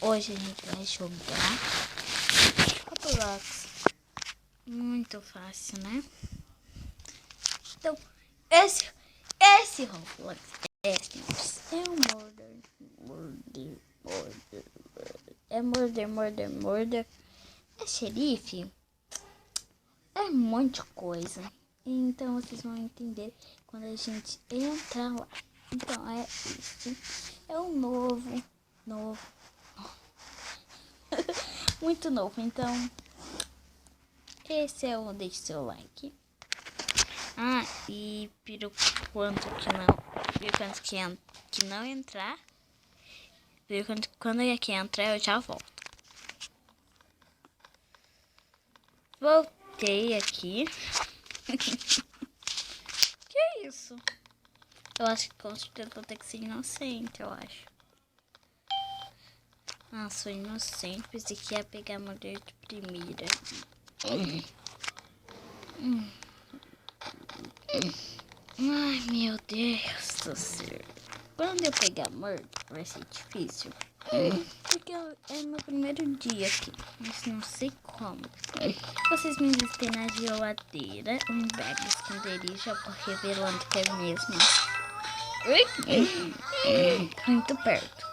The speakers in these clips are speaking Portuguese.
Hoje a gente vai jogar Roblox. Muito fácil, né? Então, esse Roblox é morder. É xerife? É um monte de coisa. Então vocês vão entender quando a gente entrar lá. Então é isso. É um novo. Muito novo. Então esse é o deixe seu like. E por quanto que não entrar. Quando aqui entrar eu já volto. Voltei aqui. Que é isso? Eu acho que com certeza vou ter que ser inocente, eu acho. Sou inocente. Pensei que ia pegar morder de primeira. Ai, meu Deus do céu. Quando eu pegar morder vai ser difícil. Porque é meu primeiro dia aqui. Mas não sei como. Vocês me visitem na geladeira. Um bag esconderijo. Eu vou revelando que é mesmo. Muito perto.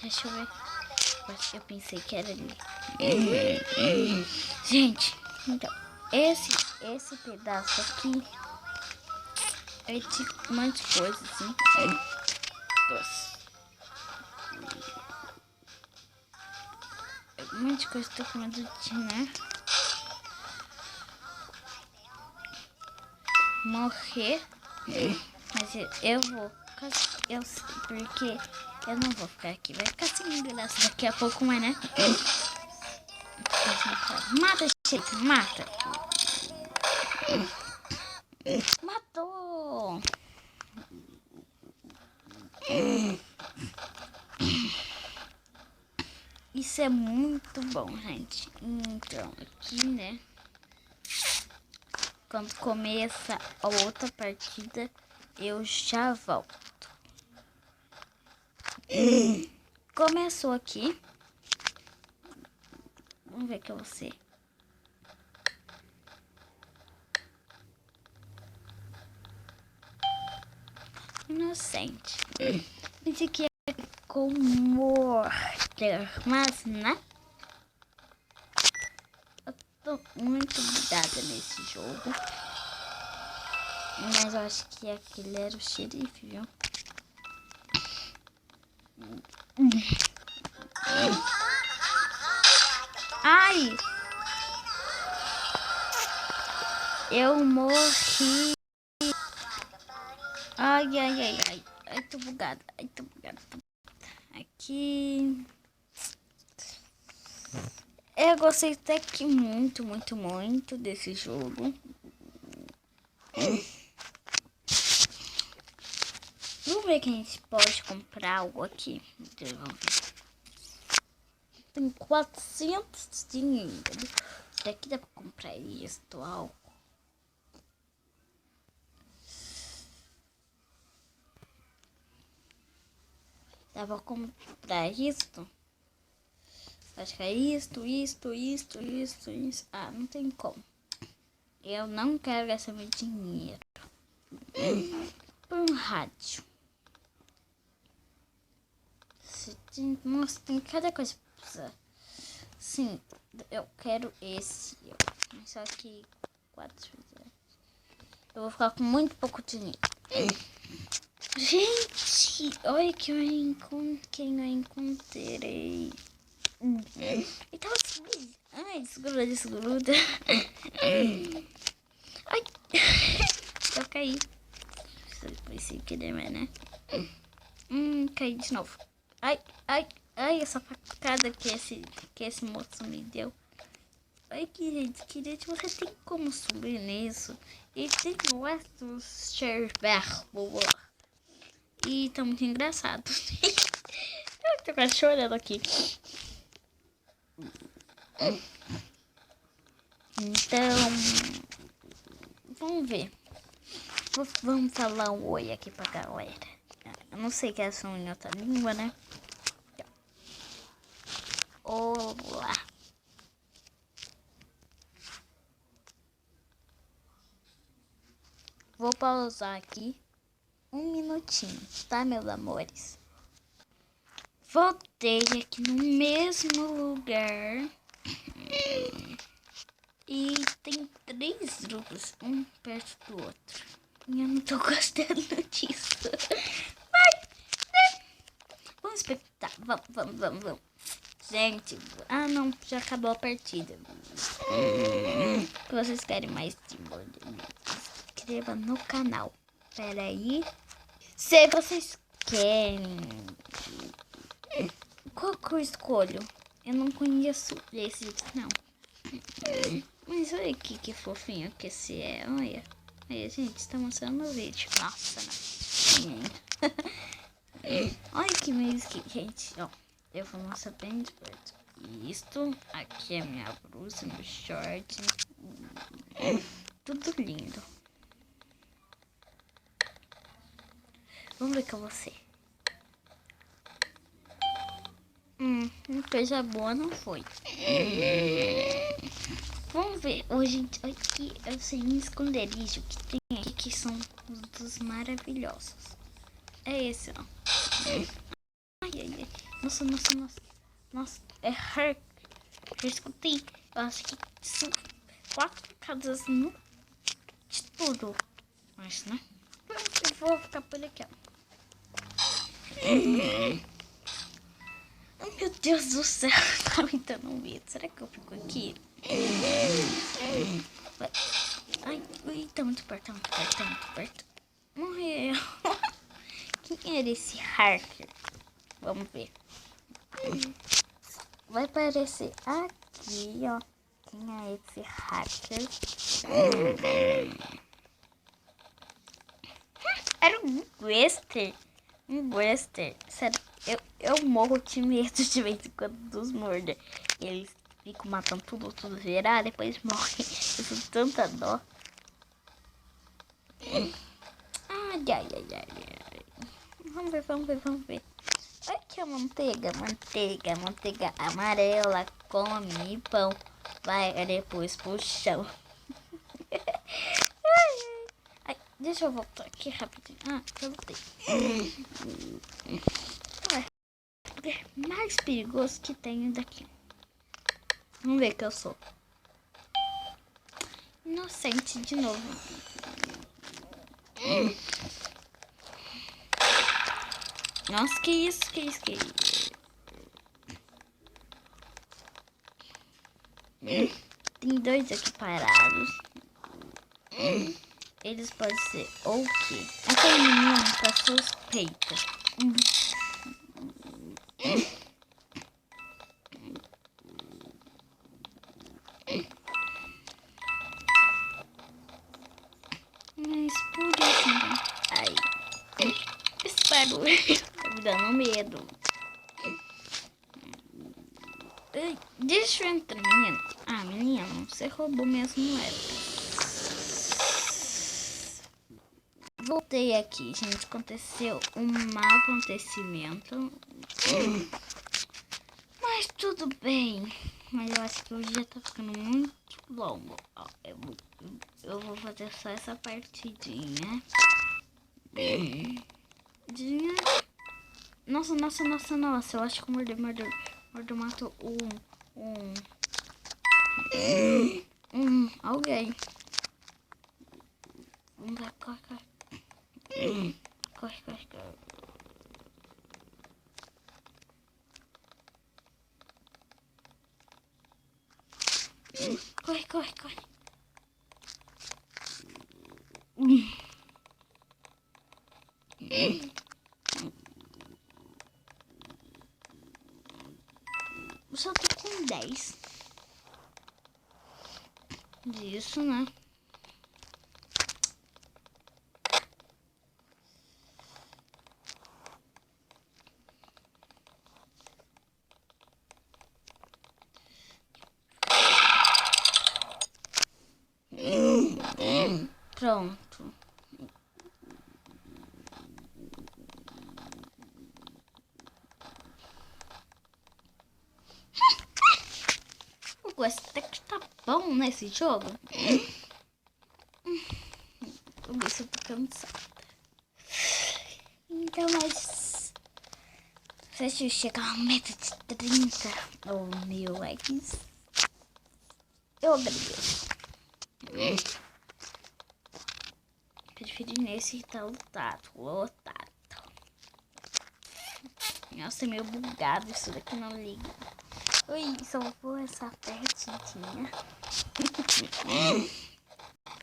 Deixa eu ver. Eu pensei que era ali. Gente, então, esse pedaço aqui é de um monte de coisa, assim. Nossa. Um monte de coisa, tô com medo de, né? Morrer. Mas eu vou. Porque eu não vou ficar aqui. Vai ficar sem graça daqui a pouco, mas né? Mata, gente, mata. Matou. Isso é muito bom, gente. Então, aqui, né? Quando começa a outra partida, eu já volto. Começou aqui. Vamos ver que é você. Inocente. Esse aqui é com morder, mas né? Eu tô muito ligada nesse jogo. Mas eu acho que aquele era o xerife, viu? Ai! Eu morri. Ai. Ai, tô bugada. Aqui. Eu gostei até que muito desse jogo. Vamos ver que a gente pode comprar algo aqui. Tem 400 dinheiro. Daqui dá pra comprar isto, algo. Dá pra comprar isto? Acho que é isto. Não tem como. Eu não quero gastar meu dinheiro. Por um rádio. Nossa, tem cada coisa pra precisar. Sim, eu quero esse. Só que 4. Eu vou ficar com muito pouco dinheiro. Gente, olha que quem eu encontrei. E tava subindo. Ai, desgruda. Ai, eu caí. Foi sem querer, né? Caí de novo. Ai, essa facada que esse moço me deu. Ai, querido, você tem como subir nisso? E tem outros Sherberbo. E tá muito engraçado. Eu tô quase chorando aqui. Então, vamos ver. Vamos falar um oi aqui pra galera. Eu não sei que é som em outra língua, né? Olá. Vou pausar aqui um minutinho, tá, meus amores? Voltei aqui no mesmo lugar. E tem 3 grupos, um perto do outro. E eu não tô gostando disso. Vai, né? Vamos espectar. Vamos. Gente, não, já acabou a partida. Se vocês querem mais de Borderlands, se inscreva no canal. Pera aí. Se vocês querem... Qual que eu escolho? Eu não conheço esse, não. Mas olha aqui que fofinho que esse é. Olha. Aí, gente, está mostrando no vídeo. Nossa, não. Olha que meio que, gente. Ó, eu vou mostrar bem de perto. Isto aqui é minha blusa, meu short. Tudo lindo. Vamos ver com você. Coisa boa não foi. Vamos ver. Hoje aqui eu sei um esconderijo que tem aqui que são os dos maravilhosos. É esse, ó. Ai. Nossa, é hard. Eu escutei. Eu acho que são 4 casas no de tudo. Mas, né? Eu vou ficar por aqui, ó. Oh, meu Deus do céu, tá me dando medo. Será que eu fico aqui? Ai, tá muito perto. Morreu. Quem era esse hacker? Vamos ver. Vai aparecer aqui, ó. Quem é esse hacker? Era um Wester. Sério, eu morro de medo de vez em quando dos murder. Eles ficam matando tudo virar, depois morrem. Eu tenho tanta dó. Ai. Vamos ver. Aqui a manteiga amarela, come pão, vai depois pro chão. Ai, deixa eu voltar aqui rapidinho. Eu voltei. Mais perigoso que tenho daqui. Vamos ver que eu sou inocente de novo. Nossa, que isso? Tem 2 aqui parados. Eles podem ser ou quê? Aquele menino tá suspeita. Mas por isso, então. Ai. Esse barulho tá me dando medo. Ai, deixa eu entrar, menino. Menino, você roubou mesmo, não era? Voltei aqui, gente. Aconteceu um mau acontecimento. Mas tudo bem. Mas eu acho que o dia tá ficando muito longo. Ó, eu vou fazer só essa partidinha. Nossa. Eu acho que o Mordor matou alguém. Vamos lá, corre. Corre. Corre. Eu só tô com 10 disso, né? Pronto. esse até tá bom nesse jogo. Vou ver se eu tô cansada. Então, mas... se eu chegar a meta de 30 ou 1000 likes, eu agradeço. Prefiro nesse que tá lotado. Nossa, é meio bugado isso daqui, não liga. Oi, salvou essa partidinha.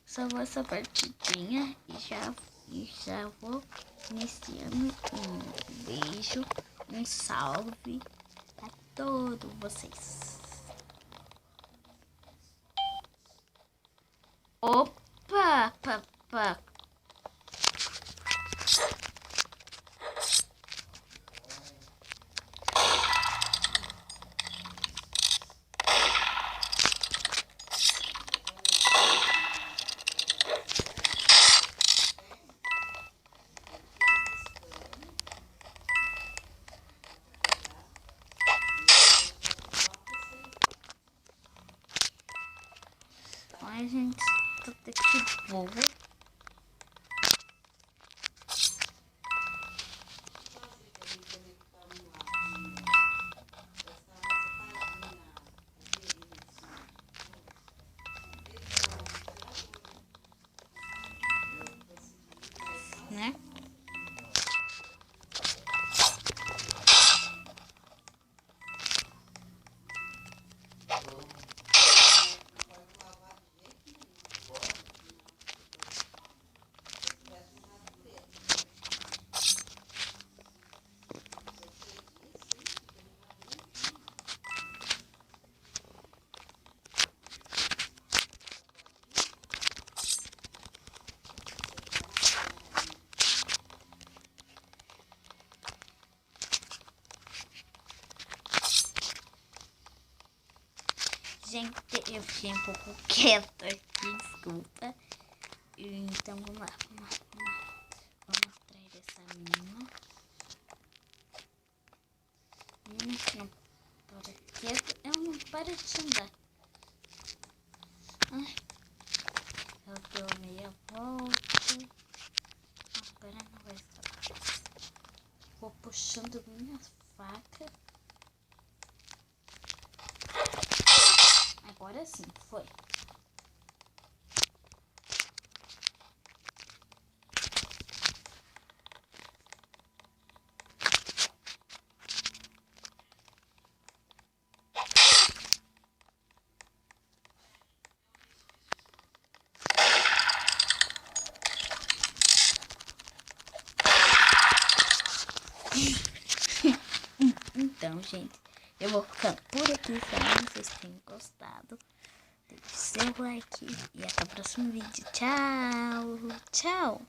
Salvou essa partidinha e já vou iniciando. Um beijo, um salve a todos vocês. Opa, papá. Ai, gente, tô até que boa. Né? Gente, eu fiquei um pouco quieta aqui, desculpa. Então, vamos lá. Vamos atrás dessa menina. Menina que não para quieta. Ela não para de andar. Ai, eu dou meia volta. Agora não vai escapar. Vou puxando minha faca. Agora sim, foi. Então, gente, eu vou ficando por aqui. Espero que vocês tenham gostado. Deixe seu like e até o próximo vídeo. Tchau! Tchau!